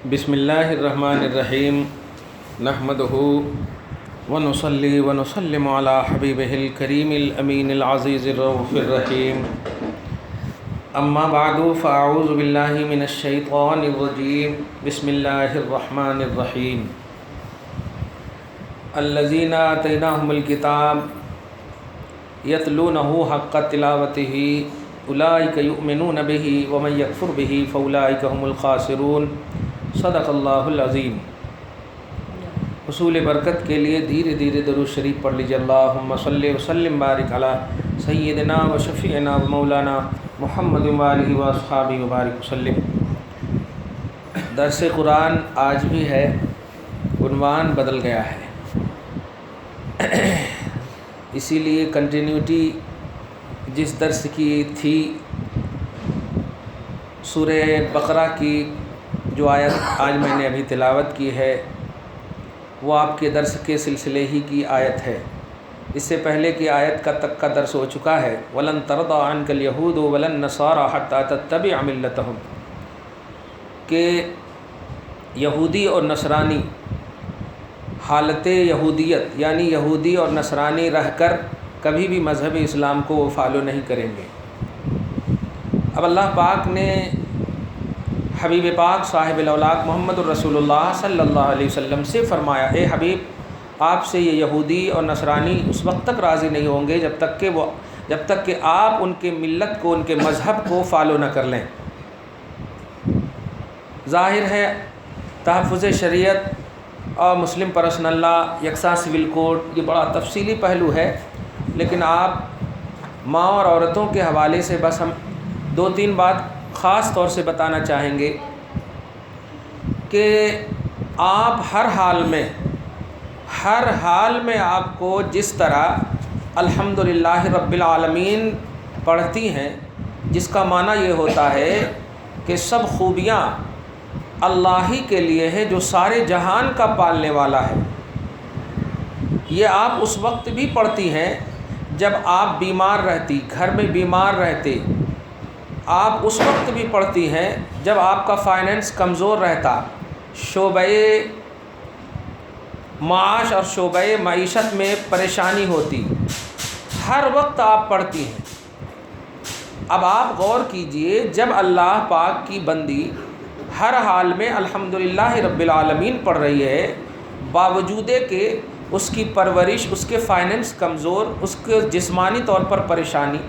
بسم اللہ الرحمن الرحیم نحمدہ ونصلی ونسلم علی حبیبہ الکریم الامین العزیز الرؤوف الرحیم اما بعد فاعوذ باللہ من الشیطان الرجیم بسم اللہ الرحمن الرحیم الذین آتیناہم الکتاب یتلونہ حق تلاوتہ اولئک یؤمنون بہ ومن یکفر بہ فاولئک هم الخاسرون صدق اللہ العظیم۔ حصول برکت کے لیے دھیرے دھیرے درود شریف پڑھ لیجیے۔ اللہم صلی وسلم بارک علی سیدنا و شفیعنا و مولانا محمد و آلہ و اصحابہ وبارک وسلم۔ درس قرآن آج بھی ہے، عنوان بدل گیا ہے، اسی لیے کنٹینیوٹی جس درس کی تھی سورہ بقرہ کی جو آیت آج میں نے ابھی تلاوت کی ہے وہ آپ کے درس کے سلسلے ہی کی آیت ہے۔ اس سے پہلے کی آیت تک کا درس ہو چکا ہے۔ وَلَن تَرْضَىٰ عَنْكَ الْيَهُودُ وَلَا النَّصَارَىٰ حَتَّىٰ تَتَّبِعَ مِلَّتَهُمْ کہ یہودی اور نصرانی حالت یہودیت یعنی یہودی اور نصرانی رہ کر کبھی بھی مذہب اسلام کو وہ فالو نہیں کریں گے۔ اب اللہ پاک نے حبیب پاک صاحب الاولاق محمد الرسول اللہ صلی اللہ علیہ وسلم سے فرمایا، اے حبیب آپ سے یہ یہودی اور نصرانی اس وقت تک راضی نہیں ہوں گے جب تک کہ آپ ان کے ملت کو، ان کے مذہب کو فالو نہ کر لیں۔ ظاہر ہے تحفظ شریعت اور مسلم پرسنل لا، یکساں سول کوڈ، یہ بڑا تفصیلی پہلو ہے، لیکن آپ ماں اور عورتوں کے حوالے سے بس ہم دو تین بات خاص طور سے بتانا چاہیں گے کہ آپ ہر حال میں آپ کو جس طرح الحمدللہ رب العالمین پڑھتی ہیں، جس کا معنی یہ ہوتا ہے کہ سب خوبیاں اللہ ہی کے لیے ہے جو سارے جہان کا پالنے والا ہے، یہ آپ اس وقت بھی پڑھتی ہیں جب آپ بیمار رہتی، گھر میں بیمار رہتے، آپ اس وقت بھی پڑھتی ہیں جب آپ کا فائنینس کمزور رہتا، شعبہ معاش اور شعبہ معیشت میں پریشانی ہوتی، ہر وقت آپ پڑھتی ہیں۔ اب آپ غور کیجئے، جب اللہ پاک کی بندی ہر حال میں الحمدللہ رب العالمین پڑھ رہی ہے، باوجود کہ اس کی پرورش، اس کے فائنینس کمزور، اس کے جسمانی طور پر پریشانی،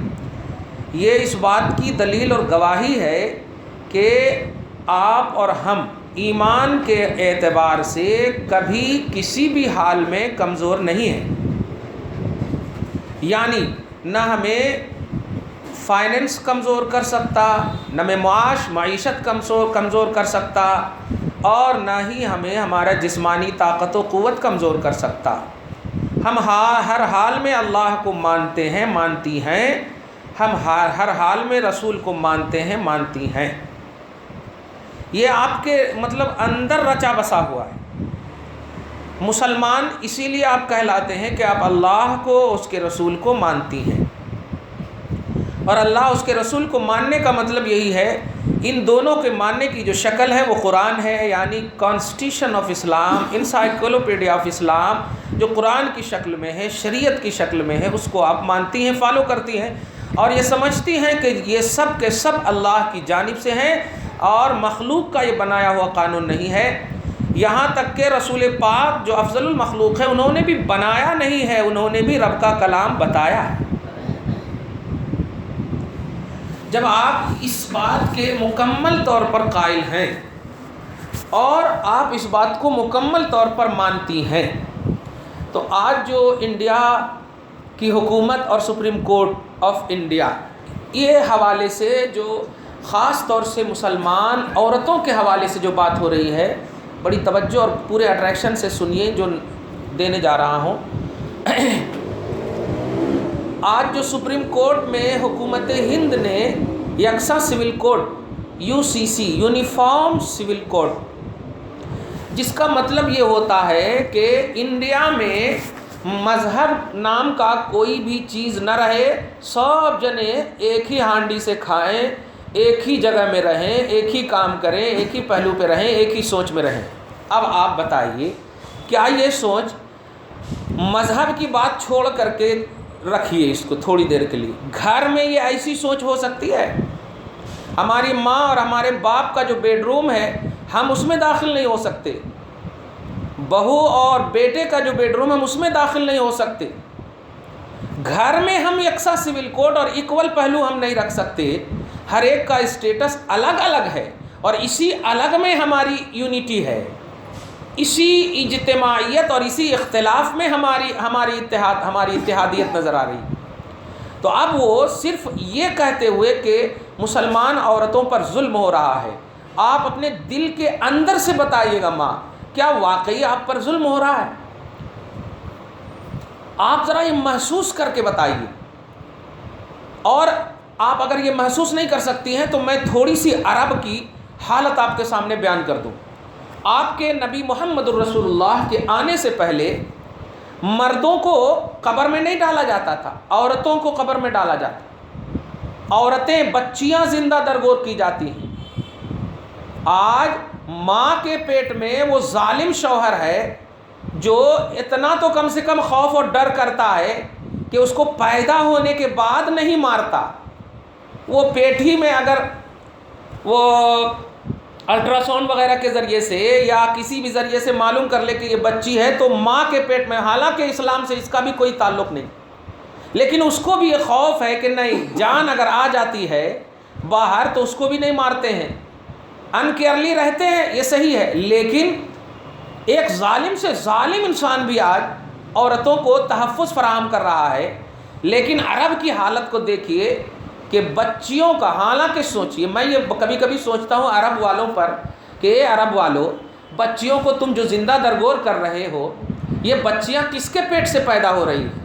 یہ اس بات کی دلیل اور گواہی ہے کہ آپ اور ہم ایمان کے اعتبار سے کبھی کسی بھی حال میں کمزور نہیں ہیں، یعنی نہ ہمیں فائنینس کمزور کر سکتا، نہ ہمیں معیشت کمزور کر سکتا، اور نہ ہی ہمیں ہمارا جسمانی طاقت و قوت کمزور کر سکتا۔ ہم ہر حال میں اللہ کو مانتے ہیں، مانتی ہیں، ہم ہر حال میں رسول کو مانتے ہیں، مانتی ہیں۔ یہ آپ کے اندر رچا بسا ہوا ہے۔ مسلمان اسی لیے آپ کہلاتے ہیں کہ آپ اللہ کو، اس کے رسول کو مانتی ہیں، اور اللہ اس کے رسول کو ماننے کا مطلب یہی ہے، ان دونوں کے ماننے کی جو شکل ہے وہ قرآن ہے، یعنی constitution of Islam, encyclopedia of Islam, جو قرآن کی شکل میں ہے، شریعت کی شکل میں ہے، اس کو آپ مانتی ہیں، فالو کرتی ہیں، اور یہ سمجھتی ہیں کہ یہ سب کے سب اللہ کی جانب سے ہیں اور مخلوق کا یہ بنایا ہوا قانون نہیں ہے۔ یہاں تک کہ رسول پاک جو افضل المخلوق ہے، انہوں نے بھی بنایا نہیں ہے، انہوں نے بھی رب کا کلام بتایا ہے۔ جب آپ اس بات کے مکمل طور پر قائل ہیں اور آپ اس بات کو مکمل طور پر مانتی ہیں، تو آج جو انڈیا کی حکومت اور سپریم کورٹ آف انڈیا، یہ حوالے سے جو خاص طور سے مسلمان عورتوں کے حوالے سے جو بات ہو رہی ہے، بڑی توجہ اور پورے اٹریکشن سے سنیے جو دینے جا رہا ہوں۔ آج جو سپریم کورٹ میں حکومت ہند نے یکساں civil code UCC uniform civil code, جس کا مطلب یہ ہوتا ہے کہ انڈیا میں مذہب نام کا کوئی بھی چیز نہ رہے، سب جنے ایک ہی ہانڈی سے کھائیں، ایک ہی جگہ میں رہیں، ایک ہی کام کریں، ایک ہی پہلو پہ رہیں، ایک ہی سوچ میں رہیں۔ اب آپ بتائیے کیا یہ سوچ مذہب کی بات چھوڑ کر کے رکھیے اس کو تھوڑی دیر کے لیے، گھر میں یہ ایسی سوچ ہو سکتی ہے؟ ہماری ماں اور ہمارے باپ کا جو بیڈ روم ہے ہم اس میں داخل نہیں ہو سکتے، بہو اور بیٹے کا جو بیڈ روم ہم اس میں داخل نہیں ہو سکتے، گھر میں ہم یکساں سول کوڈ اور ایکول پہلو ہم نہیں رکھ سکتے، ہر ایک کا اسٹیٹس الگ الگ ہے، اور اسی الگ میں ہماری یونٹی ہے، اسی اجتماعیت اور اسی اختلاف میں ہماری اتحادیت نظر آ رہی ہے۔ تو اب وہ صرف یہ کہتے ہوئے کہ مسلمان عورتوں پر ظلم ہو رہا ہے، آپ اپنے دل کے اندر سے بتائیے گا ماں، کیا واقعی آپ پر ظلم ہو رہا ہے؟ آپ ذرا یہ محسوس کر کے بتائیے۔ اور آپ اگر یہ محسوس نہیں کر سکتی ہیں تو میں تھوڑی سی عرب کی حالت آپ کے سامنے بیان کر دوں۔ آپ کے نبی محمد الرسول اللہ کے آنے سے پہلے مردوں کو قبر میں نہیں ڈالا جاتا تھا، عورتوں کو قبر میں ڈالا جاتا، عورتیں بچیاں زندہ درگور کی جاتی ہیں۔ آج ماں کے پیٹ میں وہ ظالم شوہر ہے جو اتنا تو کم سے کم خوف اور ڈر کرتا ہے کہ اس کو پیدا ہونے کے بعد نہیں مارتا، وہ پیٹ ہی میں اگر وہ الٹرا ساؤنڈ وغیرہ کے ذریعے سے یا کسی بھی ذریعے سے معلوم کر لے کہ یہ بچی ہے تو ماں کے پیٹ میں، حالانکہ اسلام سے اس کا بھی کوئی تعلق نہیں، لیکن اس کو بھی یہ خوف ہے کہ نہیں جان اگر آ جاتی ہے باہر تو اس کو بھی نہیں مارتے ہیں، انکیئرلی رہتے ہیں، یہ صحیح ہے، لیکن ایک ظالم سے ظالم انسان بھی آج عورتوں کو تحفظ فراہم کر رہا ہے۔ لیکن عرب کی حالت کو دیکھیے کہ بچیوں کا، حالانکہ سوچئے، میں یہ کبھی کبھی سوچتا ہوں عرب والوں پر کہ اے عرب والوں، بچیوں کو تم جو زندہ درگور کر رہے ہو، یہ بچیاں کس کے پیٹ سے پیدا ہو رہی ہیں؟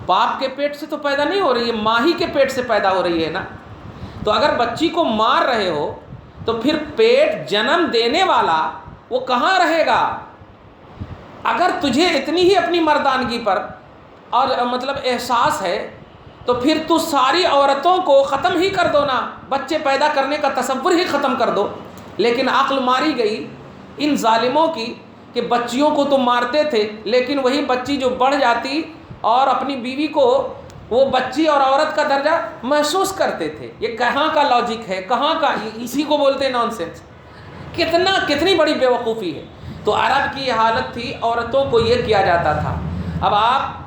باپ کے پیٹ سے تو پیدا نہیں ہو رہی ہے، ماں ہی کے پیٹ سے پیدا ہو رہی ہے نا۔ تو اگر بچی کو مار رہے ہو تو پھر پیٹ جنم دینے والا وہ کہاں رہے گا؟ اگر تجھے اتنی ہی اپنی مردانگی پر اور مطلب احساس ہے تو پھر تو ساری عورتوں کو ختم ہی کر دو نا، بچے پیدا کرنے کا تصور ہی ختم کر دو۔ لیکن عقل ماری گئی ان ظالموں کی کہ بچیوں کو تو مارتے تھے، لیکن وہی بچی جو بڑھ جاتی اور اپنی بیوی کو وہ بچی اور عورت کا درجہ محسوس کرتے تھے۔ یہ کہاں کا لاجک ہے، کہاں کا، اسی کو بولتے ہیں نان سینس۔ کتنی بڑی بیوقوفی ہے۔ تو عرب کی یہ حالت تھی، عورتوں کو یہ کیا جاتا تھا۔ اب آپ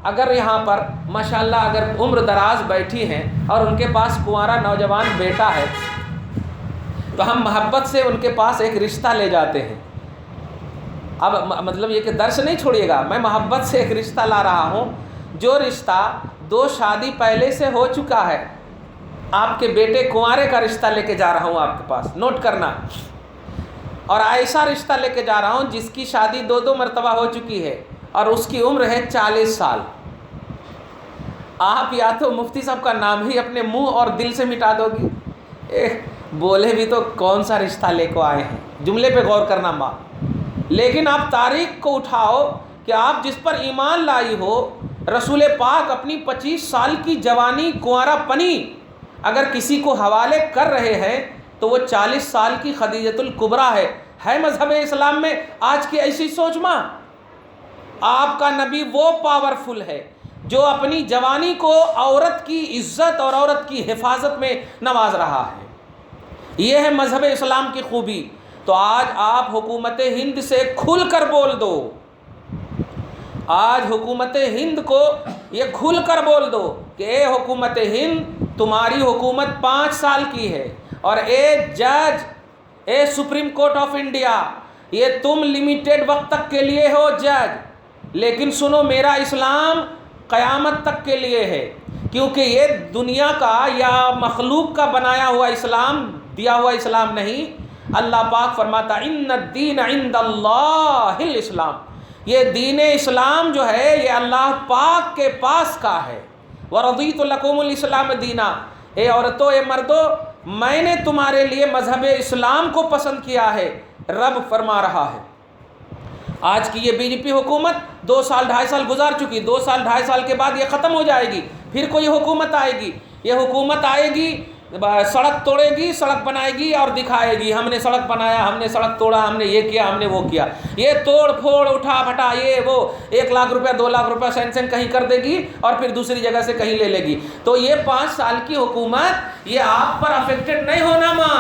اگر یہاں پر ماشاءاللہ اگر عمر دراز بیٹھی ہیں اور ان کے پاس کنوارا نوجوان بیٹا ہے تو ہم محبت سے ان کے پاس ایک رشتہ لے جاتے ہیں۔ اب مطلب یہ کہ درس نہیں چھوڑیے گا، میں محبت سے ایک رشتہ لا رہا ہوں، جو رشتہ 2 شادی پہلے سے ہو چکا ہے۔ آپ کے بیٹے کنوارے کا رشتہ لے کے جا رہا ہوں آپ کے پاس، نوٹ کرنا۔ اور ایسا رشتہ لے کے جا رہا ہوں جس کی شادی 2 مرتبہ ہو چکی ہے اور اس کی عمر ہے 40 سال۔ آپ یا تو مفتی صاحب کا نام ہی اپنے منہ اور دل سے مٹا دو گی، بولے بھی تو کون سا رشتہ لے کو آئے ہیں، جملے پہ غور کرنا ماں۔ لیکن آپ تاریخ کو اٹھاؤ کہ آپ جس پر ایمان لائی ہو، رسول پاک اپنی 25 سال کی جوانی، کنوارا پنی اگر کسی کو حوالے کر رہے ہیں تو وہ 40 سال کی خدیجۃ الکبریٰ ہے مذہب اسلام میں آج کی ایسی سوچ ماں؟ آپ کا نبی وہ پاورفل ہے جو اپنی جوانی کو عورت کی عزت اور عورت کی حفاظت میں نواز رہا ہے۔ یہ ہے مذہب اسلام کی خوبی۔ تو آج آپ حکومت ہند سے کھل کر بول دو، آج حکومت ہند کو یہ کھل کر بول دو کہ اے حکومت ہند، تمہاری حکومت 5 سال کی ہے، اور اے جج، اے سپریم کورٹ آف انڈیا، یہ تم لمیٹڈ وقت تک کے لیے ہو جج، لیکن سنو میرا اسلام قیامت تک کے لیے ہے، کیونکہ یہ دنیا کا یا مخلوق کا بنایا ہوا اسلام، دیا ہوا اسلام نہیں۔ اللہ پاک فرماتا ان الدین عند اللہ الاسلام، یہ دین اسلام جو ہے یہ اللہ پاک کے پاس کا ہے۔ وَرَضِيتُ لَكُمُ الْإِسْلَامَ دِينًا، اے عورتوں، اے مردوں، میں نے تمہارے لیے مذہب اسلام کو پسند کیا ہے، رب فرما رہا ہے۔ آج کی یہ بی جے پی حکومت 2 سال 2.5 سال گزار چکی، 2 سال 2.5 سال کے بعد یہ ختم ہو جائے گی، پھر کوئی حکومت آئے گی، یہ حکومت آئے گی سڑک توڑے گی، سڑک بنائے گی اور دکھائے گی ہم نے سڑک بنایا، ہم نے سڑک توڑا، ہم نے یہ کیا، ہم نے وہ کیا. یہ توڑ پھوڑ اٹھا پھٹا یہ وہ 1 لاکھ روپیہ 2 لاکھ روپیہ سینکشن کہیں کر دے گی اور پھر دوسری جگہ سے کہیں لے لے گی. تو یہ 5 سال کی حکومت یہ آپ پر افیکٹڈ نہیں ہونا. ماں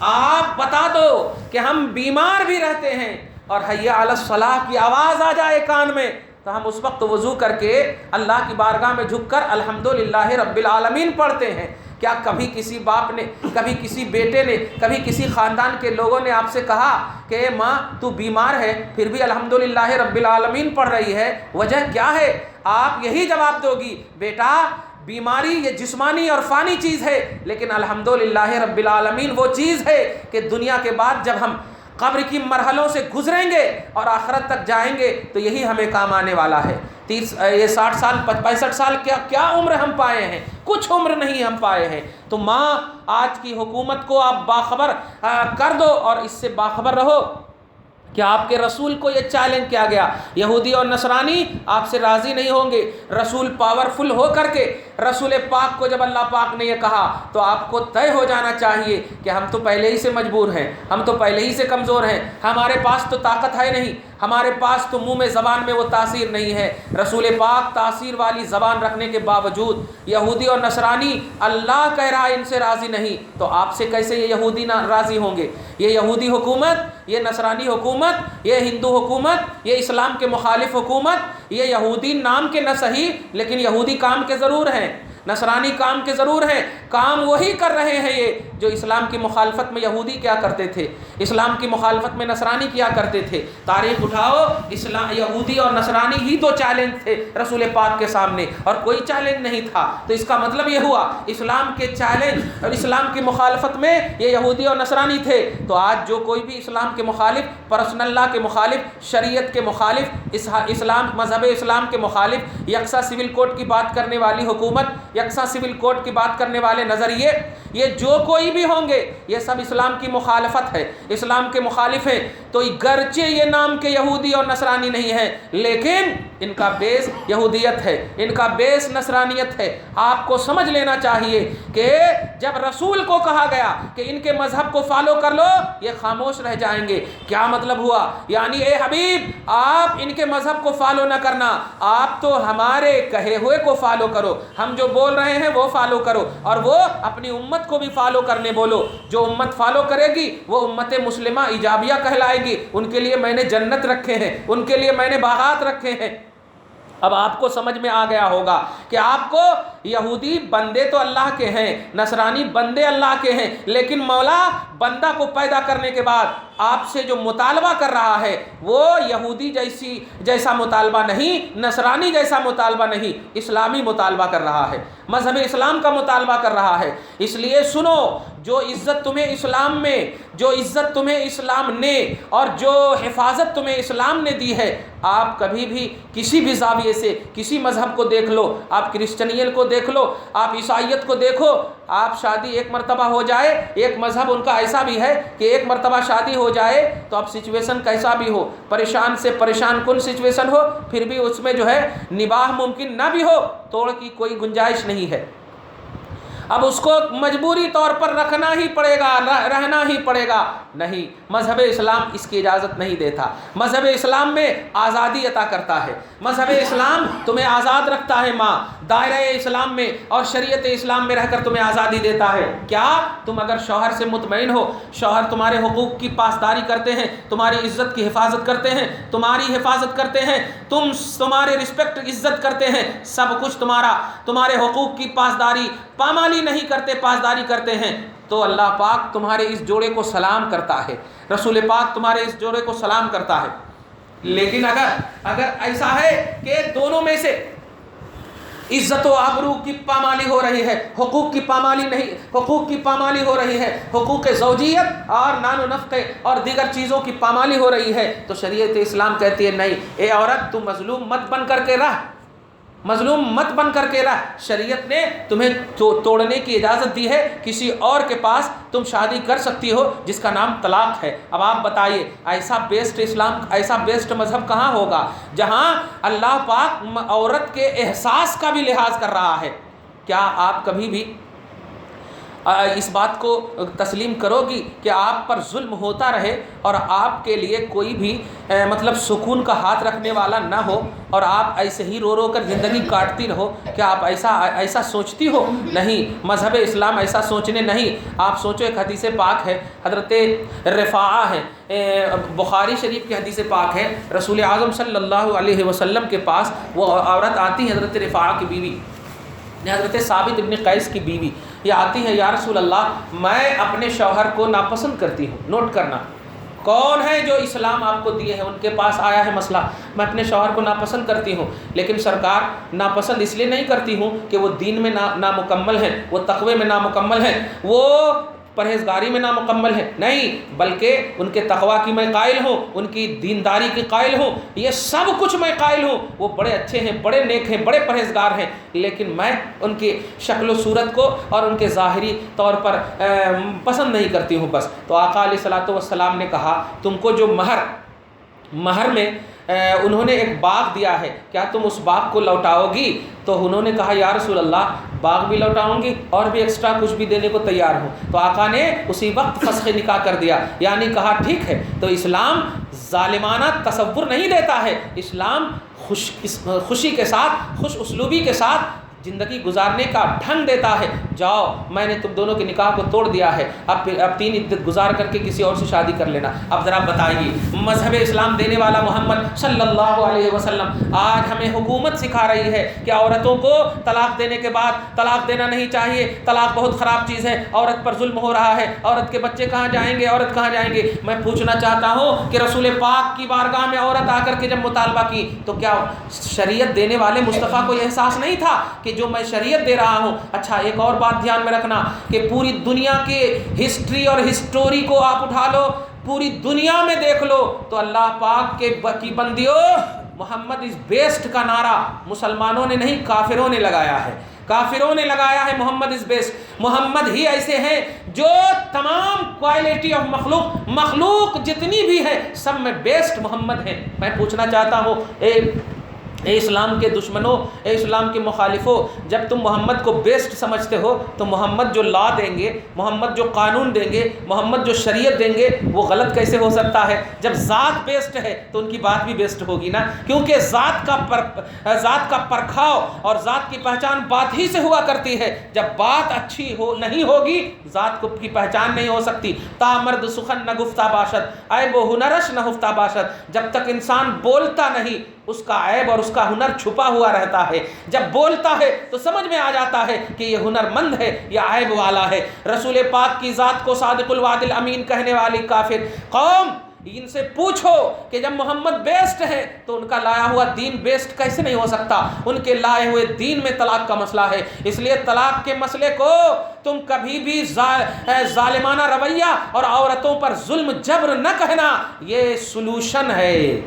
آپ بتا دو کہ ہم بیمار بھی رہتے ہیں اور حی علی الصلاح کی آواز آ جائے کان میں تو ہم اس وقت وضو کر کے اللہ کی بارگاہ میں جھک کر الحمدللہ رب العالمین پڑھتے ہیں. کیا کبھی کسی باپ نے، کبھی کسی بیٹے نے، کبھی کسی خاندان کے لوگوں نے آپ سے کہا کہ ماں تو بیمار ہے پھر بھی الحمدللہ رب العالمین پڑھ رہی ہے، وجہ کیا ہے؟ آپ یہی جواب دو گی بیٹا بیماری یہ جسمانی اور فانی چیز ہے، لیکن الحمدللہ رب العالمین وہ چیز ہے کہ دنیا کے بعد جب ہم قبر کی مرحلوں سے گزریں گے اور آخرت تک جائیں گے تو یہی ہمیں کام آنے والا ہے. یہ 60 سال 65 سال کیا عمر ہم پائے ہیں؟ کچھ عمر نہیں ہم پائے ہیں. تو ماں آج کی حکومت کو آپ باخبر کر دو اور اس سے باخبر رہو کہ آپ کے رسول کو یہ چیلنج کیا گیا. یہودی اور نصرانی آپ سے راضی نہیں ہوں گے. رسول پاورفل ہو کر کے رسول پاک کو جب اللہ پاک نے یہ کہا تو آپ کو طے ہو جانا چاہیے کہ ہم تو پہلے ہی سے مجبور ہیں، ہم تو پہلے ہی سے کمزور ہیں، ہمارے پاس تو طاقت ہے نہیں، ہمارے پاس تو منہ میں زبان میں وہ تاثیر نہیں ہے. رسول پاک تاثیر والی زبان رکھنے کے باوجود یہودی اور نصرانی اللہ کہہ رہا ہے ان سے راضی نہیں، تو آپ سے کیسے یہ یہودی راضی ہوں گے؟ یہ یہودی حکومت، یہ نصرانی حکومت، یہ ہندو حکومت، یہ اسلام کے مخالف حکومت، یہ یہودی نام کے نہ صحیح لیکن یہودی کام کے ضرور ہیں، نصرانی کام کے ضرور ہیں. کام وہی کر رہے ہیں یہ جو اسلام کی مخالفت میں یہودی کیا کرتے تھے، اسلام کی مخالفت میں نصرانی کیا کرتے تھے. تاریخ اٹھاؤ، اسلام یہودی اور نصرانی ہی دو چیلنج تھے رسول پاک کے سامنے اور کوئی چیلنج نہیں تھا. تو اس کا مطلب یہ ہوا اسلام کے چیلنج اور اسلام کی مخالفت میں یہ یہودی اور نصرانی تھے. تو آج جو کوئی بھی اسلام کے مخالف، پرسنل اللہ کے مخالف، شریعت کے مخالف، اسلام مذہب اسلام کے مخالف، یکساں سول کوڈ کی بات کرنے والی حکومت، یکساں سول کوڈ کی بات کرنے والے نظریے، یہ جو کوئی بھی ہوں گے یہ سب اسلام کی مخالفت ہے، اسلام کے مخالف ہیں. تو گرچہ یہ نام کے یہودی اور نصرانی نہیں ہے لیکن ان کا بیس یہودیت ہے، ان کا بیس نصرانیت ہے. آپ کو سمجھ لینا چاہیے کہ جب رسول کو کہا گیا کہ ان کے مذہب کو فالو کر لو یہ خاموش رہ جائیں گے. کیا مطلب ہوا؟ یعنی اے حبیب آپ ان کے مذہب کو فالو نہ کرنا، آپ تو ہمارے کہے ہوئے کو فالو کرو، ہم جو بول رہے ہیں وہ فالو کرو اور وہ اپنی امت کو بھی فالو کرنے بولو. جو امت فالو کرے گی وہ امت مسلمہ ایجابیہ کہلائے گی. ان کے لیے میں نے جنت رکھے ہیں، ان کے لیے میں نے باغات رکھے ہیں. اب آپ کو سمجھ میں آ گیا ہوگا کہ آپ کو یہودی بندے تو اللہ کے ہیں، نصرانی بندے اللہ کے ہیں، لیکن مولا بندہ کو پیدا کرنے کے بعد آپ سے جو مطالبہ کر رہا ہے وہ یہودی جیسا مطالبہ نہیں، نصرانی جیسا مطالبہ نہیں، اسلامی مطالبہ کر رہا ہے، مذہب اسلام کا مطالبہ کر رہا ہے. اس لیے سنو، جو عزت تمہیں اسلام میں، جو عزت تمہیں اسلام نے اور جو حفاظت تمہیں اسلام نے دی ہے، آپ کبھی بھی کسی بھی زاویے سے کسی مذہب کو دیکھ لو، آپ کرسچنیت کو دیکھ لو، آپ عیسائیت کو دیکھو، آپ شادی ایک مرتبہ ہو جائے، ایک مذہب ان کا ایسا بھی ہے کہ ایک مرتبہ شادی ہو جائے تو اب سچویشن کیسا بھی ہو، پریشان سے پریشان کن سچویشن ہو، پھر بھی اس میں جو ہے نباہ ممکن نہ بھی ہو، توڑ کی کوئی گنجائش نہیں ہے. اب اس کو مجبوری طور پر رکھنا ہی پڑے گا، رہنا ہی پڑے گا. نہیں، مذہب اسلام اس کی اجازت نہیں دیتا. مذہب اسلام میں آزادی عطا کرتا ہے، مذہب اسلام تمہیں آزاد رکھتا ہے. ماں دائرہ اسلام میں اور شریعت اسلام میں رہ کر تمہیں آزادی دیتا ہے. کیا تم اگر شوہر سے مطمئن ہو، شوہر تمہارے حقوق کی پاسداری کرتے ہیں، تمہاری عزت کی حفاظت کرتے ہیں، تمہاری حفاظت کرتے ہیں، تمہارے رسپیکٹ عزت کرتے ہیں، سب کچھ تمہارے حقوق کی پاسداری پامالی نہیں کرتے، پاسداری کرتے ہیں، تو اللہ پاک تمہارے اس جوڑے کو سلام کرتا ہے، رسول پاک تمہارے اس جوڑے کو سلام کرتا ہے. لیکن اگر ایسا ہے کہ دونوں میں سے عزت و آبرو کی پامالی ہو رہی ہے، حقوق کی پامالی نہیں، حقوق کی پامالی ہو رہی ہے، حقوق زوجیت اور نان و نفقے اور دیگر چیزوں کی پامالی ہو رہی ہے، تو شریعت اسلام کہتی ہے نہیں، اے عورت تم مظلوم مت بن کر کے رہ، مظلوم مت بن کر کے رہ. شریعت نے تمہیں توڑنے کی اجازت دی ہے، کسی اور کے پاس تم شادی کر سکتی ہو جس کا نام طلاق ہے. اب آپ بتائیے ایسا بیسٹ اسلام، ایسا بیسٹ مذہب کہاں ہوگا جہاں اللہ پاک عورت کے احساس کا بھی لحاظ کر رہا ہے. کیا آپ کبھی بھی اس بات کو تسلیم کرو گی کہ آپ پر ظلم ہوتا رہے اور آپ کے لیے کوئی بھی مطلب سکون کا ہاتھ رکھنے والا نہ ہو اور آپ ایسے ہی رو رو کر زندگی کاٹتی رہو؟ کیا آپ ایسا سوچتی ہو؟ نہیں، مذہب اسلام ایسا سوچنے نہیں۔ آپ سوچو، ایک حدیث پاک ہے، حضرت رفاعہ ہے، بخاری شریف کی حدیث پاک ہے، رسول اعظم صلی اللہ علیہ وسلم کے پاس وہ عورت آتی ہے، حضرت رفاعہ کی بیوی، حضرت ثابت ابن قیس کی بیوی، یہ آتی ہے، یا رسول اللہ میں اپنے شوہر کو ناپسند کرتی ہوں۔ نوٹ کرنا، کون ہے جو اسلام آپ کو دیے ہیں، ان کے پاس آیا ہے مسئلہ، میں اپنے شوہر کو ناپسند کرتی ہوں، لیکن سرکار ناپسند اس لیے نہیں کرتی ہوں کہ وہ دین میں نامکمل ہیں، وہ تقوی میں نامکمل ہیں، وہ پرہیزگاری میں نامکمل ہے، نہیں، بلکہ ان کے تقوی کی میں قائل ہوں، ان کی دینداری کی قائل ہوں، یہ سب کچھ میں قائل ہوں، وہ بڑے اچھے ہیں، بڑے نیک ہیں، بڑے پرہیزگار ہیں، لیکن میں ان کی شکل و صورت کو اور ان کے ظاہری طور پر پسند نہیں کرتی ہوں بس۔ تو آقا علیہ الصلوۃ والسلام نے کہا تم کو جو مہر میں انہوں نے ایک باغ دیا ہے، کیا تم اس باغ کو لوٹاؤ گی؟ تو انہوں نے کہا یا رسول اللہ باغ بھی لوٹاؤں گی اور بھی ایکسٹرا کچھ بھی دینے کو تیار ہوں۔ تو آقا نے اسی وقت فسخ نکاح کر دیا، یعنی کہا ٹھیک ہے۔ تو اسلام ظالمانہ تصور نہیں دیتا ہے، اسلام خوشی کے ساتھ، خوش اسلوبی کے ساتھ زندگی گزارنے کا ڈھنگ دیتا ہے۔ جاؤ، میں نے تم دونوں کے نکاح کو توڑ دیا ہے، اب 3 عدت گزار کر کے کسی اور سے شادی کر لینا۔ اب ذرا بتائیے، مذہب اسلام دینے والا محمد صلی اللہ علیہ وسلم آج ہمیں حکومت سکھا رہی ہے کہ عورتوں کو طلاق دینے کے بعد طلاق دینا نہیں چاہیے، طلاق بہت خراب چیز ہے، عورت پر ظلم ہو رہا ہے، عورت کے بچے کہاں جائیں گے، عورت کہاں جائیں گے۔ میں پوچھنا چاہتا ہوں کہ رسول پاک کی بارگاہ میں عورت آ کر کے جب مطالبہ کی تو کیا شریعت دینے والے مصطفیٰ کو یہ احساس نہیں تھا کہ جو میں شریعت دے رہا ہوں؟ اچھا، ایک اور بات دھیان میں رکھنا کہ پوری دنیا کے ہسٹری اور ہسٹوری کو آپ اٹھا لو، پوری دنیا میں دیکھ لو تو اللہ پاک کی بندیوں محمد از بیسٹ کا نعرہ مسلمانوں نے نہیں، کافروں نے لگایا ہے، کافروں نے لگایا ہے محمد از بیسٹ۔ محمد ہی ایسے ہیں جو تمام کوالٹی آف مخلوق جتنی بھی ہے سب میں بیسٹ محمد ہیں۔ میں پوچھنا چاہتا ہوں، اے اسلام کے دشمنوں، اے اسلام کے مخالفوں، جب تم محمد کو بیسٹ سمجھتے ہو تو محمد جو لا دیں گے، محمد جو قانون دیں گے، محمد جو شریعت دیں گے وہ غلط کیسے ہو سکتا ہے؟ جب ذات بیسٹ ہے تو ان کی بات بھی بیسٹ ہوگی نا، کیونکہ ذات کا پرکھاؤ اور ذات کی پہچان بات ہی سے ہوا کرتی ہے۔ جب بات اچھی نہیں ہوگی ذات کی پہچان نہیں ہو سکتی۔ تا مرد سخن نہ گفتہ باشد، عیب و ہنرش نہ ہفتہ باشد۔ جب تک انسان بولتا نہیں اس کا عیب اور اس کا ہنر چھپا ہوا رہتا ہے، جب بولتا ہے تو سمجھ میں آ جاتا ہے کہ یہ ہنر مند ہے یا عیب والا ہے۔ رسول پاک کی ذات کو صادق الوعد الامین کہنے والی کافر قوم، ان سے پوچھو کہ جب محمد بیسٹ ہے تو ان کا لایا ہوا دین بیسٹ کیسے نہیں ہو سکتا؟ ان کے لائے ہوئے دین میں طلاق کا مسئلہ ہے، اس لیے طلاق کے مسئلے کو تم کبھی بھی ظالمانہ رویہ اور عورتوں پر ظلم جبر نہ کہنا، یہ سلوشن ہے۔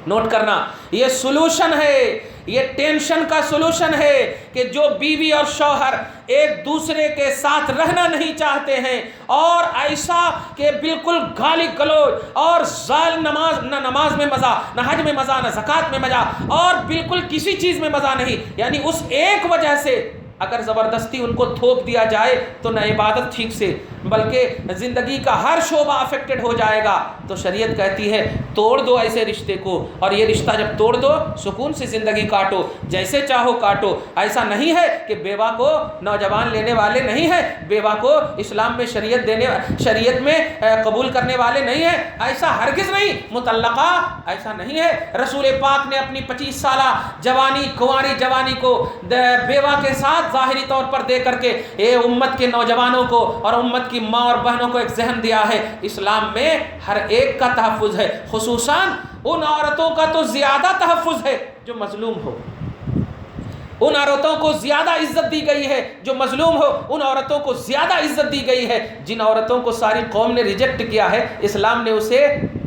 نوٹ کرنا، یہ سلوشن ہے، یہ ٹینشن کا سلوشن ہے کہ جو بیوی اور شوہر ایک دوسرے کے ساتھ رہنا نہیں چاہتے ہیں اور ایسا کہ بالکل گالی گلوچ اور نہ نماز میں مزہ، نہ حج میں مزہ، نہ زکوٰۃ میں مزہ، اور بالکل کسی چیز میں مزہ نہیں، یعنی اس ایک وجہ سے اگر زبردستی ان کو تھوپ دیا جائے تو نہ عبادت ٹھیک سے بلکہ زندگی کا ہر شعبہ افیکٹڈ ہو جائے گا۔ تو شریعت کہتی ہے توڑ دو ایسے رشتے کو، اور یہ رشتہ جب توڑ دو سکون سے زندگی کاٹو، جیسے چاہو کاٹو۔ ایسا نہیں ہے کہ بیوہ کو نوجوان لینے والے نہیں ہیں، بیوہ کو اسلام میں شریعت میں قبول کرنے والے نہیں ہیں، ایسا ہرگز نہیں۔ مطلقہ ایسا نہیں ہے۔ رسول پاک نے اپنی 25 سالہ کنواری جوانی کو بیوہ کے ساتھ ظاہری طور پر دے کر کے امت کے نوجوانوں کو اور امت کی ماں اور بہنوں کو ایک ذہن دیا ہے، اسلام میں ہر ایک کا تحفظ ہے، خصوصاً ان عورتوں کا تو زیادہ تحفظ ہے جو مظلوم ہو، ان عورتوں کو زیادہ عزت دی گئی ہے جو مظلوم ہو، ان عورتوں کو زیادہ عزت دی گئی ہے جن عورتوں کو ساری قوم نے ریجیکٹ کیا ہے، اسلام نے اسے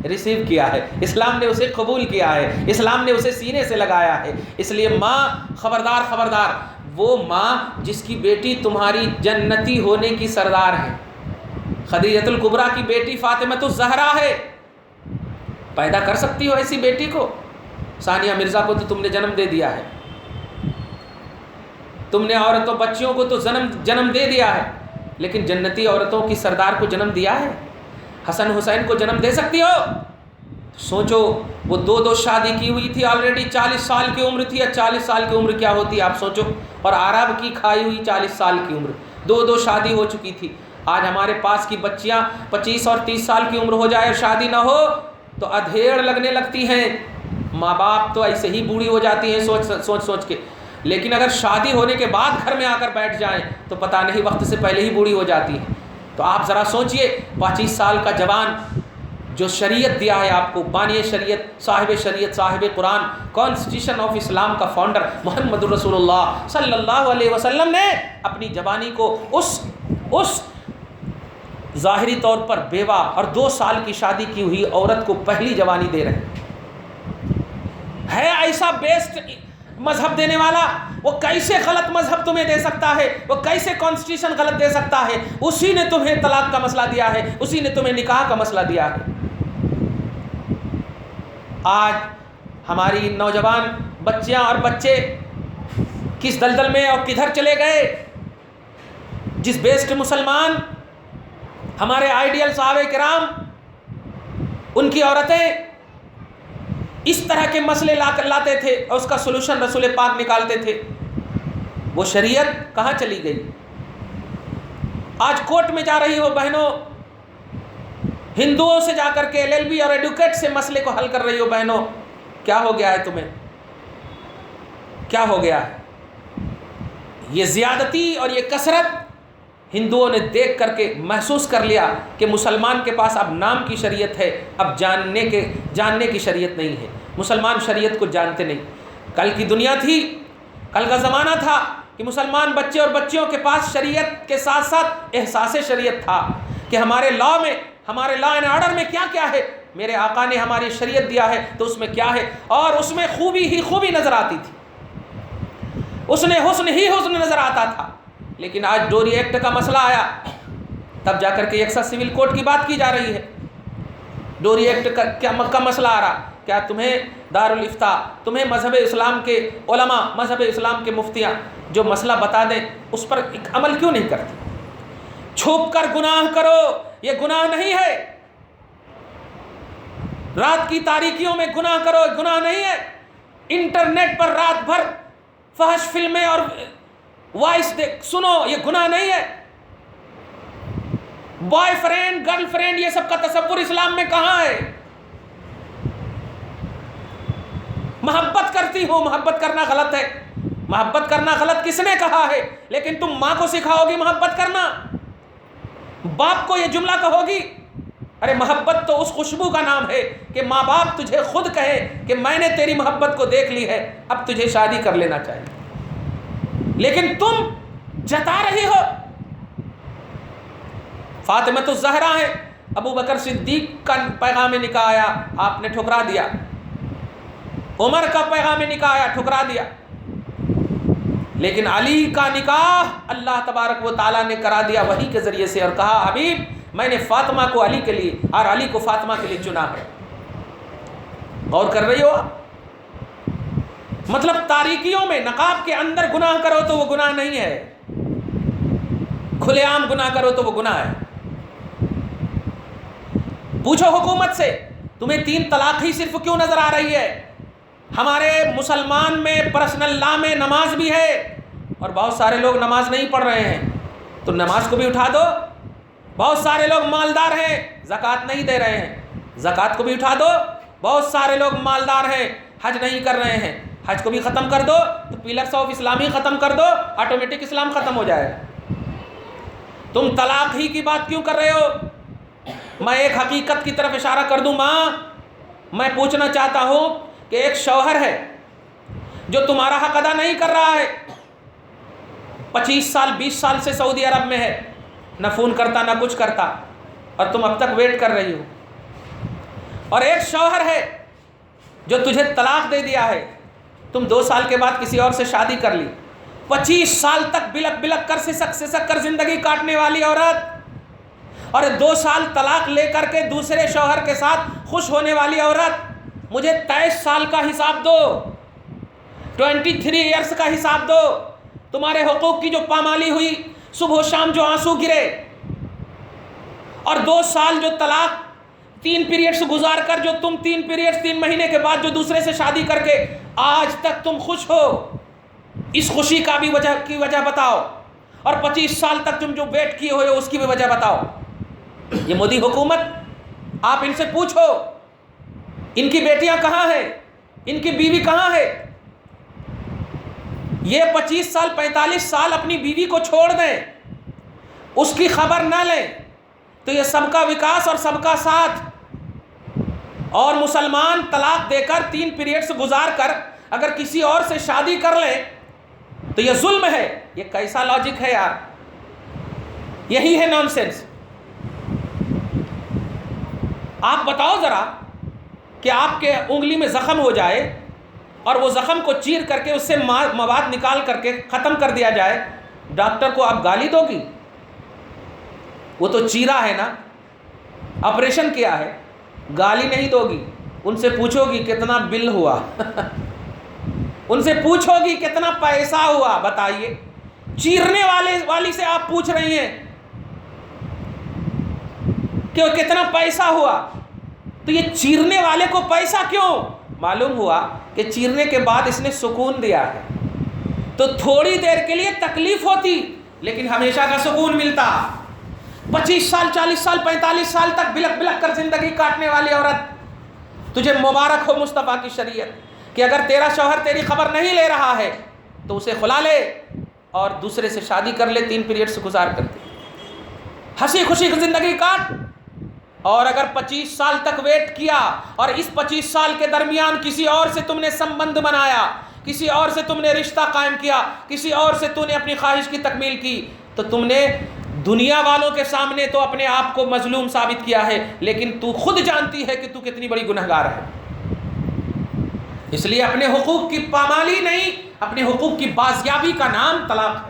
ریسیو کیا ہے، اسلام نے اسے قبول کیا ہے، اسلام نے اسے سینے سے لگایا ہے۔ اس لیے ماں خبردار خبردار، وہ ماں جس کی بیٹی تمہاری جنتی ہونے کی سردار ہے، خدیجۃ الکبریٰ کی بیٹی فاطمۃ الزہرا ہے، پیدا کر سکتی ہو ایسی بیٹی کو؟ ثانیہ مرزا کو تو تم نے جنم دے دیا ہے، تم نے عورتوں بچیوں کو تو جنم دے دیا ہے، لیکن جنتی عورتوں کی سردار کو جنم دیا ہے، حسن حسین کو جنم دے سکتی ہو؟ سوچو، وہ دو شادی کی ہوئی تھی، آلریڈی 40 سال کی عمر تھی، 40 سال کی عمر کیا ہوتی ہے آپ سوچو، اور عرب کی کھائی ہوئی 40 سال کی عمر، دو شادی ہو چکی تھی۔ آج ہمارے پاس کی بچیاں 25 اور 30 سال کی عمر ہو جائے اور شادی نہ ہو تو ادھیڑ لگنے لگتی ہیں، ماں باپ تو ایسے ہی بوڑھی ہو جاتی ہیں سوچ کے، لیکن اگر شادی ہونے کے بعد گھر میں آ کر بیٹھ جائیں تو پتہ نہیں وقت سے پہلے ہی بوڑھی ہو جاتی ہیں۔ تو آپ ذرا سوچئے، 25 سال کا جوان جو شریعت دیا ہے آپ کو، بانی شریعت، صاحب قرآن، کانسٹیٹیوشن آف اسلام کا فاؤنڈر محمد رسول اللہ صلی اللہ علیہ وسلم نے اپنی جوانی کو اس ظاہری طور پر بیوہ اور 2 سال کی شادی کی ہوئی عورت کو پہلی جوانی دے رہے ہیں۔ ایسا بیسٹ مذہب دینے والا، وہ کیسے غلط مذہب تمہیں دے سکتا ہے؟ وہ کیسے کانسٹیٹیوشن غلط دے سکتا ہے؟ اسی نے تمہیں طلاق کا مسئلہ دیا ہے، اسی نے تمہیں نکاح کا مسئلہ دیا ہے۔ آج ہماری نوجوان بچیاں اور بچے کس دلدل میں اور کدھر چلے گئے؟ جس بیسٹ مسلمان، ہمارے آئیڈیل صحابہ کرام، ان کی عورتیں اس طرح کے مسئلے لاتے تھے اور اس کا سلوشن رسول پاک نکالتے تھے، وہ شریعت کہاں چلی گئی؟ آج کورٹ میں جا رہی ہو بہنوں، ہندوؤں سے جا کر کے LLB اور ایڈوکیٹ سے مسئلے کو حل کر رہی ہو بہنوں، کیا ہو گیا ہے تمہیں؟ کیا ہو گیا ہے؟ یہ زیادتی اور یہ کثرت ہندوؤں نے دیکھ کر کے محسوس کر لیا کہ مسلمان کے پاس اب نام کی شریعت ہے، اب جاننے کی شریعت نہیں ہے۔ مسلمان شریعت کو جانتے نہیں۔ کل کی دنیا تھی، کل کا زمانہ تھا کہ مسلمان بچے اور بچیوں کے پاس شریعت کے ساتھ ساتھ احساس شریعت تھا کہ ہمارے لا اینڈ آرڈر میں کیا کیا ہے، میرے آقا نے ہماری شریعت دیا ہے تو اس میں کیا ہے، اور اس میں خوبی ہی خوبی نظر آتی تھی، اس میں حسن ہی حسن نظر آتا تھا۔ لیکن آج ڈوری ایکٹ کا مسئلہ آیا، تب جا کر کے یکساں سول کوڈ کی بات کی جا رہی ہے۔ ڈوری ایکٹ کا مسئلہ آ رہا، کیا تمہیں دارالافتاء، تمہیں مذہب اسلام کے علماء، مذہب اسلام کے مفتیاں جو مسئلہ بتا دیں اس پر عمل کیوں نہیں کرتے؟ چھپ کر گناہ کرو، یہ گناہ نہیں ہے۔ رات کی تاریکیوں میں گناہ کرو، گناہ نہیں ہے۔ انٹرنیٹ پر رات بھر فحش فلمیں اور وائس سنو، یہ گناہ نہیں ہے۔ بوائے فرینڈ، گرل فرینڈ، یہ سب کا تصور اسلام میں کہاں ہے؟ محبت کرتی ہو، محبت کرنا غلط ہے۔ محبت کرنا غلط کس نے کہا ہے؟ لیکن تم ماں کو سکھاؤ گی محبت کرنا، باپ کو یہ جملہ کہو گی؟ ارے محبت تو اس خوشبو کا نام ہے کہ ماں باپ تجھے خود کہے کہ میں نے تیری محبت کو دیکھ لی ہے، اب تجھے شادی کر لینا چاہیے، لیکن تم جتا رہی ہو۔ فاطمہ الزہرا ہے، ابو بکر صدیق کا پیغام نکاح آیا، آپ نے ٹھکرا دیا۔ عمر کا پیغام نکاح آیا، ٹھکرا دیا۔ لیکن علی کا نکاح اللہ تبارک و تعالیٰ نے کرا دیا وحی کے ذریعے سے، اور کہا حبیب میں نے فاطمہ کو علی کے لیے اور علی کو فاطمہ کے لیے چنا ہے۔ غور کر رہی ہو؟ مطلب تاریکیوں میں، نقاب کے اندر گناہ کرو تو وہ گناہ نہیں ہے، کھلے عام گناہ کرو تو وہ گناہ ہے۔ پوچھو حکومت سے، تمہیں 3 طلاق ہی صرف کیوں نظر آ رہی ہے؟ ہمارے مسلمان میں پرسنل لا میں نماز بھی ہے، اور بہت سارے لوگ نماز نہیں پڑھ رہے ہیں، تو نماز کو بھی اٹھا دو۔ بہت سارے لوگ مالدار ہیں، زکوٰۃ نہیں دے رہے ہیں، زکوٰۃ کو بھی اٹھا دو۔ بہت سارے لوگ مالدار ہیں، حج نہیں کر رہے ہیں، حج کو بھی ختم کر دو، تو پیلرس آف اسلام ہی ختم کر دو، آٹومیٹک اسلام ختم ہو جائے گا۔ تم طلاق ہی کی بات کیوں کر رہے ہو؟ میں ایک حقیقت کی طرف اشارہ کر دوں ماں، میں پوچھنا چاہتا ہوں کہ ایک شوہر ہے جو تمہارا حق ادا نہیں کر رہا ہے، 25 سال 20 سال سے سعودی عرب میں ہے، نہ فون کرتا نہ کچھ کرتا، اور تم اب تک ویٹ کر رہی ہو۔ اور ایک شوہر ہے جو تجھے طلاق دے دیا ہے، تم 2 سال کے بعد کسی اور سے شادی کر لی، 25 سال تک بلک بلک کر سسک کر زندگی کاٹنے والی عورت، اور 2 سال طلاق لے کر کے دوسرے شوہر کے ساتھ خوش ہونے والی عورت، مجھے 23 سال کا حساب دو، 23 ایئرس کا حساب دو۔ تمہارے حقوق کی جو پامالی ہوئی، صبح و شام جو آنسو گرے، اور 2 سال جو طلاق 3 پیریڈز گزار کر، جو تم 3 پیریڈز 3 مہینے کے بعد جو دوسرے سے شادی کر کے آج تک تم خوش ہو، اس خوشی کا بھی وجہ بتاؤ، اور 25 سال تک تم جو ویٹ کیے ہوئے اس کی بھی وجہ بتاؤ۔ یہ مودی حکومت، آپ ان سے پوچھو ان کی بیٹیاں کہاں ہیں، ان کی بیوی کہاں ہے؟ یہ 25 سال 45 سال اپنی بیوی کو چھوڑ دیں، اس کی خبر نہ لیں، تو یہ سب کا وکاس اور سب کا ساتھ۔ اور مسلمان طلاق دے کر 3 پیریڈز گزار کر اگر کسی اور سے شادی کر لیں تو یہ ظلم ہے۔ یہ کیسا لاجک ہے یار؟ یہی ہے نان سینس۔ آپ بتاؤ ذرا کہ آپ کے انگلی میں زخم ہو جائے اور وہ زخم کو چیر کر کے اس سے مواد نکال کر کے ختم کر دیا جائے، ڈاکٹر کو آپ گالی دو گی؟ وہ تو چیرا ہے نا، آپریشن کیا ہے، گالی نہیں دو گی۔ ان سے پوچھو گی کتنا بل ہوا ان سے پوچھو گی کتنا پیسہ ہوا، بتائیے۔ چیرنے والی سے آپ پوچھ رہی ہیں کہ کتنا پیسہ ہوا، تو یہ چیرنے والے کو پیسہ کیوں؟ معلوم ہوا کہ چیرنے کے بعد اس نے سکون دیا ہے، تو تھوڑی دیر کے لیے تکلیف ہوتی لیکن ہمیشہ کا سکون ملتا۔ 25 سال 40 سال 45 سال تک بلک بلک کر زندگی کاٹنے والی عورت، تجھے مبارک ہو مصطفیٰ کی شریعت کہ اگر تیرا شوہر تیری خبر نہیں لے رہا ہے تو اسے خلا لے اور دوسرے سے شادی کر لے، 3 پیریڈز گزار کرتے ہنسی خوشی کی زندگی کاٹ۔ اور اگر 25 سال تک ویٹ کیا اور اس 25 سال کے درمیان کسی اور سے تم نے سمبند بنایا، کسی اور سے تم نے رشتہ قائم کیا، کسی اور سے تم نے اپنی خواہش کی تکمیل کی، تو تم نے دنیا والوں کے سامنے تو اپنے آپ کو مظلوم ثابت کیا ہے، لیکن تو خود جانتی ہے کہ تو کتنی بڑی گنہگار ہے۔ اس لیے اپنے حقوق کی پامالی نہیں، اپنے حقوق کی بازیابی کا نام طلاق ہے۔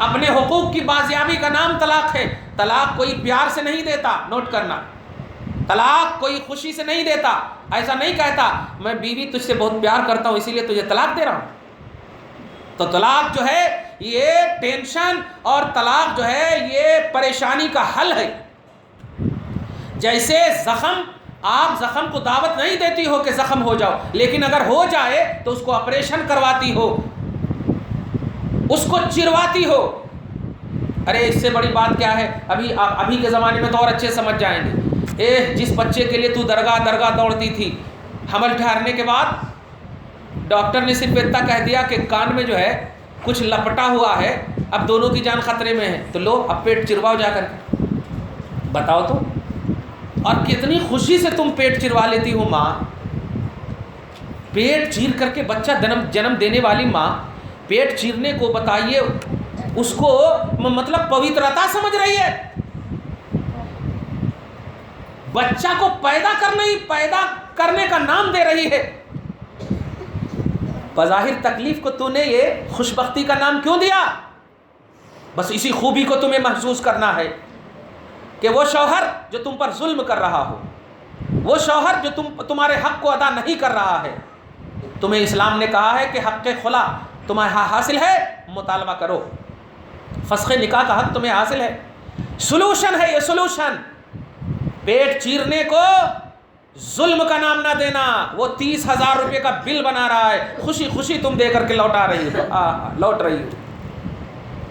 اپنے حقوق کی بازیابی کا نام طلاق ہے۔ طلاق کوئی پیار سے نہیں دیتا، نوٹ کرنا، طلاق کوئی خوشی سے نہیں دیتا۔ ایسا نہیں کہتا میں بیوی تجھ سے بہت پیار کرتا ہوں اسی لیے تجھے طلاق دے رہا ہوں۔ تو طلاق جو ہے یہ ٹینشن، اور طلاق جو ہے یہ پریشانی کا حل ہے۔ جیسے زخم، آپ زخم کو دعوت نہیں دیتی ہو کہ زخم ہو جاؤ، لیکن اگر ہو جائے تو اس کو آپریشن کرواتی ہو، اس کو چرواتی ہو۔ ارے اس سے بڑی بات کیا ہے؟ ابھی کے زمانے میں تو اور اچھے سمجھ جائیں گے۔ جس بچے کے لیے تو درگاہ دوڑتی تھی، حمل ٹھہرنے کے بعد ڈاکٹر نے صرف اتنا کہہ دیا کہ کان میں جو ہے کچھ لپٹا ہوا ہے، اب دونوں کی جان خطرے میں ہے، تو لو اب پیٹ چرواؤ جا کر کے۔ بتاؤ تو، اور کتنی خوشی سے تم پیٹ چروا لیتی ہو۔ ماں پیٹ چیر کر کے بچہ جنم دینے والی ماں پیٹ چیرنے کو بتائیے اس کو مطلب پوترتا سمجھ رہی ہے۔ بچہ کو پیدا کرنے کا نام دے رہی ہے۔ بظاہر تکلیف کو تو نے یہ خوشبختی کا نام کیوں دیا؟ بس اسی خوبی کو تمہیں محسوس کرنا ہے کہ وہ شوہر جو تم پر ظلم کر رہا ہو، وہ شوہر جو تمہارے حق کو ادا نہیں کر رہا ہے، تمہیں اسلام نے کہا ہے کہ حق خلا تمہیں حاصل ہے، مطالبہ کرو۔ فسخ نکاح کا حق تمہیں حاصل ہے۔ سلوشن ہے یہ سلوشن۔ پیٹ چیرنے کو ظلم کا نام نہ دینا۔ وہ 30,000 روپے کا بل بنا رہا ہے، خوشی خوشی تم دے کر کے لوٹا رہی ہو، لوٹ رہی ہو۔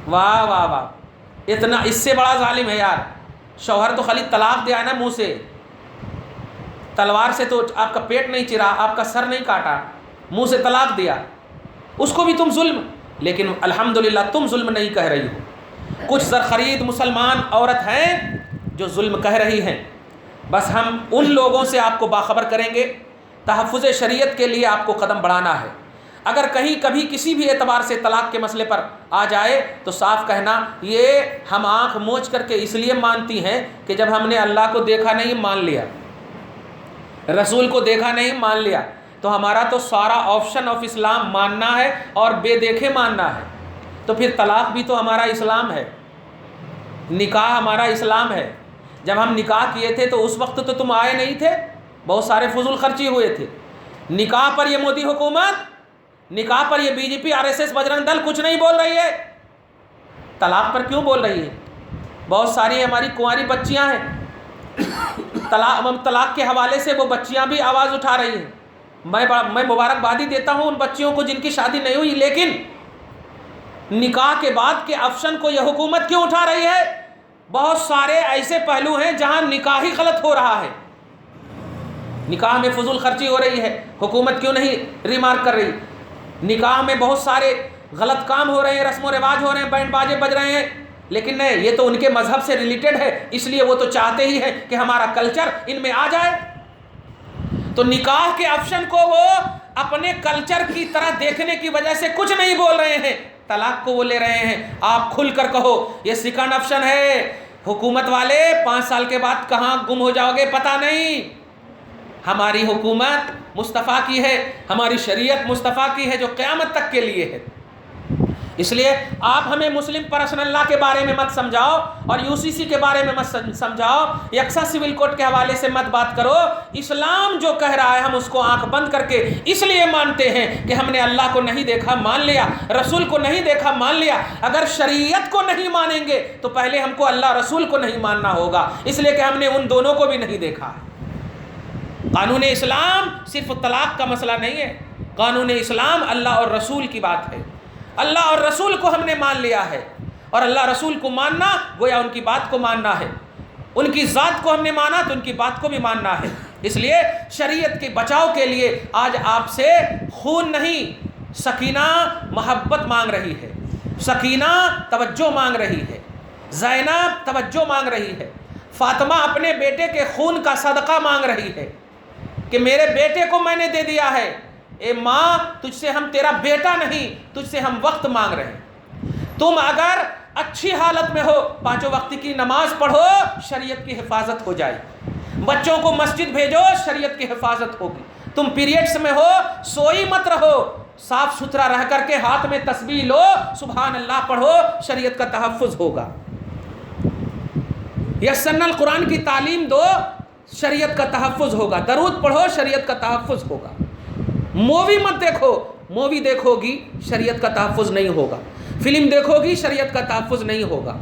واہ واہ واہ، اتنا اس سے بڑا ظالم ہے یار۔ شوہر تو خالی طلاق دیا ہے نا منہ سے، تلوار سے تو آپ کا پیٹ نہیں چرا، آپ کا سر نہیں کاٹا، منہ سے طلاق دیا، اس کو بھی تم ظلم۔ لیکن الحمدللہ تم ظلم نہیں کہہ رہی ہو۔ کچھ زرخرید مسلمان عورت ہیں جو ظلم کہہ رہی ہیں۔ بس ہم ان لوگوں سے آپ کو باخبر کریں گے۔ تحفظ شریعت کے لیے آپ کو قدم بڑھانا ہے۔ اگر کہیں کبھی کسی بھی اعتبار سے طلاق کے مسئلے پر آ جائے تو صاف کہنا یہ ہم آنکھ موچ کر کے اس لیے مانتی ہیں کہ جب ہم نے اللہ کو دیکھا نہیں مان لیا، رسول کو دیکھا نہیں مان لیا، تو ہمارا تو سارا آپشن آف اسلام ماننا ہے اور بے دیکھے ماننا ہے۔ تو پھر طلاق بھی تو ہمارا اسلام ہے، نکاح ہمارا اسلام ہے۔ جب ہم نکاح کیے تھے تو اس وقت تو تم آئے نہیں تھے، بہت سارے فضول خرچی ہوئے تھے۔ نکاح پر یہ مودی حکومت، نکاح پر یہ BJP RSS بجرنگ دل کچھ نہیں بول رہی ہے۔ طلاق پر کیوں بول رہی ہے؟ بہت ساری ہماری کنواری بچیاں ہیں، طلاق کے حوالے سے وہ بچیاں بھی آواز اٹھا رہی ہیں۔ میں مبارکبادی دیتا ہوں ان بچیوں کو جن کی شادی نہیں ہوئی، لیکن نکاح کے بعد کے آپشن کو یہ حکومت کیوں اٹھا رہی ہے؟ بہت سارے ایسے پہلو ہیں جہاں نکاح ہی غلط ہو رہا ہے، نکاح میں فضول خرچی ہو رہی ہے، حکومت کیوں نہیں ریمارک کر رہی؟ نکاح میں بہت سارے غلط کام ہو رہے ہیں، رسم و رواج ہو رہے ہیں، بینڈ باجے بج رہے ہیں، لیکن نہیں، یہ تو ان کے مذہب سے ریلیٹڈ ہے، اس لیے وہ تو چاہتے ہی ہیں کہ ہمارا کلچر ان میں آ جائے۔ تو نکاح کے آپشن کو وہ اپنے کلچر کی طرح دیکھنے کی وجہ سے کچھ نہیں بول رہے ہیں، طلاق کو وہ لے رہے ہیں۔ آپ کھل کر کہو یہ سیکنڈ آپشن ہے، حکومت والے 5 سال کے بعد کہاں گم ہو جاؤ گے پتہ نہیں۔ ہماری حکومت مصطفیٰ کی ہے، ہماری شریعت مصطفیٰ کی ہے جو قیامت تک کے لیے ہے۔ اس لیے آپ ہمیں مسلم پرسنل لا کے بارے میں مت سمجھاؤ اور UCC کے بارے میں مت سمجھاؤ، یکساں سول کوڈ کے حوالے سے مت بات کرو۔ اسلام جو کہہ رہا ہے ہم اس کو آنکھ بند کر کے اس لیے مانتے ہیں کہ ہم نے اللہ کو نہیں دیکھا مان لیا، رسول کو نہیں دیکھا مان لیا۔ اگر شریعت کو نہیں مانیں گے تو پہلے ہم کو اللہ رسول کو نہیں ماننا ہوگا، اس لیے کہ ہم نے ان دونوں کو بھی نہیں دیکھا۔ قانون اسلام صرف طلاق کا مسئلہ نہیں ہے، قانون اسلام اللہ اور رسول کی بات ہے۔ اللہ اور رسول کو ہم نے مان لیا ہے، اور اللہ رسول کو ماننا گویا ان کی بات کو ماننا ہے، ان کی ذات کو ہم نے مانا تو ان کی بات کو بھی ماننا ہے۔ اس لیے شریعت کے بچاؤ کے لیے آج آپ سے خون نہیں، سکینہ محبت مانگ رہی ہے، سکینہ توجہ مانگ رہی ہے، زینب توجہ مانگ رہی ہے، فاطمہ اپنے بیٹے کے خون کا صدقہ مانگ رہی ہے کہ میرے بیٹے کو میں نے دے دیا ہے۔ اے ماں، تجھ سے ہم تیرا بیٹا نہیں، تجھ سے ہم وقت مانگ رہے ہیں۔ تم اگر اچھی حالت میں ہو 5 وقت کی نماز پڑھو، شریعت کی حفاظت ہو جائے، بچوں کو مسجد بھیجو، شریعت کی حفاظت ہوگی۔ تم پیریڈز میں ہو، سوئی مت رہو، صاف ستھرا رہ کر کے ہاتھ میں تسبیح لو، سبحان اللہ پڑھو، شریعت کا تحفظ ہوگا۔ یسرنا القرآن کی تعلیم دو، شریعت کا تحفظ ہوگا۔ درود پڑھو، شریعت کا تحفظ ہوگا۔ مووی مت دیکھو، مووی دیکھو گی شریعت کا تحفظ نہیں ہوگا، فلم دیکھو گی شریعت کا تحفظ نہیں ہوگا،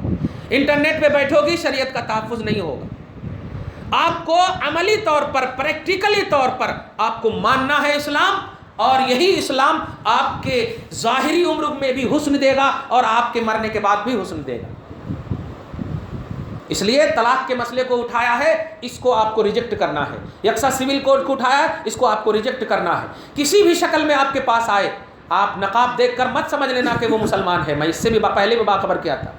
انٹرنیٹ پہ بیٹھو گی شریعت کا تحفظ نہیں ہوگا۔ آپ کو عملی طور پر، پریکٹیکلی طور پر آپ کو ماننا ہے اسلام، اور یہی اسلام آپ کے ظاہری عمر میں بھی حسن دے گا اور آپ کے مرنے کے بعد بھی حسن دے گا۔ اس لیے طلاق کے مسئلے کو اٹھایا ہے، اس کو آپ کو ریجیکٹ کرنا ہے۔ یکساں سول کوڈ کو اٹھایا ہے، اس کو آپ کو ریجیکٹ کرنا ہے۔ کسی بھی شکل میں آپ کے پاس آئے، آپ نقاب دیکھ کر مت سمجھ لینا کہ وہ مسلمان ہے، میں اس سے بھی پہلے بھی باخبر کیا تھا۔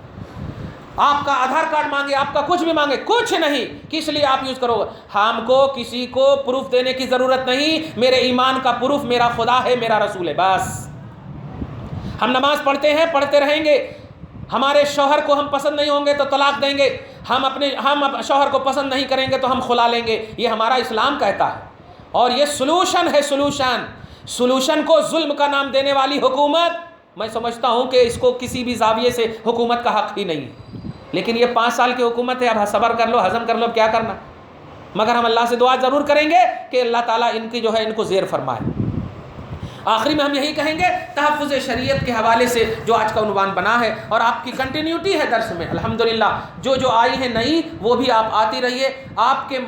آپ کا آدھار کارڈ مانگے، آپ کا کچھ بھی مانگے، کچھ نہیں، کس لیے آپ یوز کرو؟ ہم کو کسی کو پروف دینے کی ضرورت نہیں، میرے ایمان کا پروف میرا خدا ہے، میرا رسول ہے، بس۔ ہم نماز پڑھتے ہیں، پڑھتے رہیں گے، ہمارے شوہر کو ہم پسند نہیں ہوں گے تو طلاق دیں گے، ہم شوہر کو پسند نہیں کریں گے تو ہم خلا لیں گے، یہ ہمارا اسلام کہتا ہے۔ اور یہ سلوشن ہے، سلوشن کو ظلم کا نام دینے والی حکومت، میں سمجھتا ہوں کہ اس کو کسی بھی زاویے سے حکومت کا حق ہی نہیں ہے۔ لیکن یہ 5 سال کی حکومت ہے، اب صبر کر لو، ہضم کر لو، کیا کرنا۔ مگر ہم اللہ سے دعا ضرور کریں گے کہ اللہ تعالیٰ ان کی ان کو زیر فرمائے۔ آخری میں ہم یہی کہیں گے، تحفظ شریعت کے حوالے سے جو آج کا عنوان بنا ہے، اور آپ کی کنٹینیوٹی ہے درس میں الحمدللہ، جو آئی ہیں نئی وہ بھی آپ آتی رہیے، آپ کے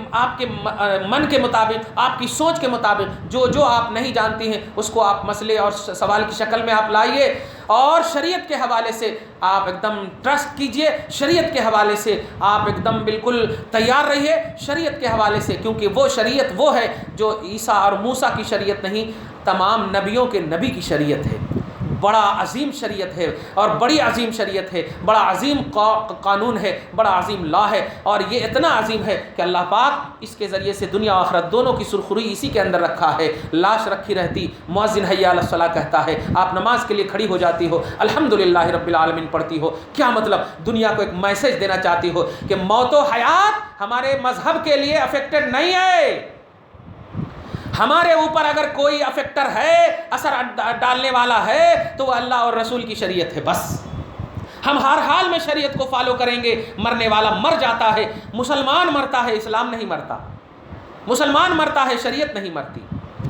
من کے مطابق، آپ کی سوچ کے مطابق جو آپ نہیں جانتی ہیں اس کو آپ مسئلے اور سوال کی شکل میں آپ لائیے، اور شریعت کے حوالے سے آپ ایک دم ٹرسٹ کیجئے، شریعت کے حوالے سے آپ ایک دم بالکل تیار رہیے شریعت کے حوالے سے، کیونکہ وہ شریعت وہ ہے جو عیسیٰ اور موسیٰ کی شریعت نہیں، تمام نبیوں کے نبی کی شریعت ہے، بڑا عظیم شریعت ہے، اور بڑی عظیم شریعت ہے، بڑا عظیم قانون ہے، بڑا عظیم لا ہے، اور یہ اتنا عظیم ہے کہ اللہ پاک اس کے ذریعے سے دنیا و آخرت دونوں کی سرخروئی اسی کے اندر رکھا ہے۔ لاش رکھی رہتی، مؤذن حی علی الصلاۃ کہتا ہے، آپ نماز کے لیے کھڑی ہو جاتی ہو، الحمدللہ رب العالمین پڑھتی ہو، کیا مطلب؟ دنیا کو ایک میسج دینا چاہتی ہو کہ موت و حیات ہمارے مذہب کے لیے افیکٹڈ نہیں ہے، ہمارے اوپر اگر کوئی افیکٹر ہے، اثر ڈالنے والا ہے تو وہ اللہ اور رسول کی شریعت ہے، بس۔ ہم ہر حال میں شریعت کو فالو کریں گے، مرنے والا مر جاتا ہے، مسلمان مرتا ہے، اسلام نہیں مرتا، مسلمان مرتا ہے، شریعت نہیں مرتی۔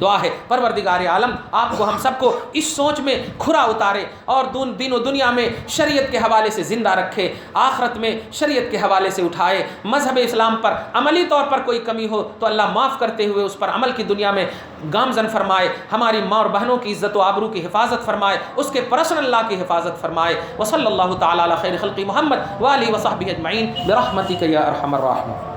دعا ہے پروردگار عالم آپ کو ہم سب کو اس سوچ میں کھرا اتارے اور دین و دنیا میں شریعت کے حوالے سے زندہ رکھے، آخرت میں شریعت کے حوالے سے اٹھائے۔ مذہب اسلام پر عملی طور پر کوئی کمی ہو تو اللہ معاف کرتے ہوئے اس پر عمل کی دنیا میں گامزن فرمائے، ہماری ماں اور بہنوں کی عزت و آبرو کی حفاظت فرمائے، اس کے پرسنل لا کی حفاظت فرمائے۔ وصلی اللہ تعالی علی خیر خلق محمد وآلہ وصحبہ اجمعین برحمتک یا ارحم الراحمین۔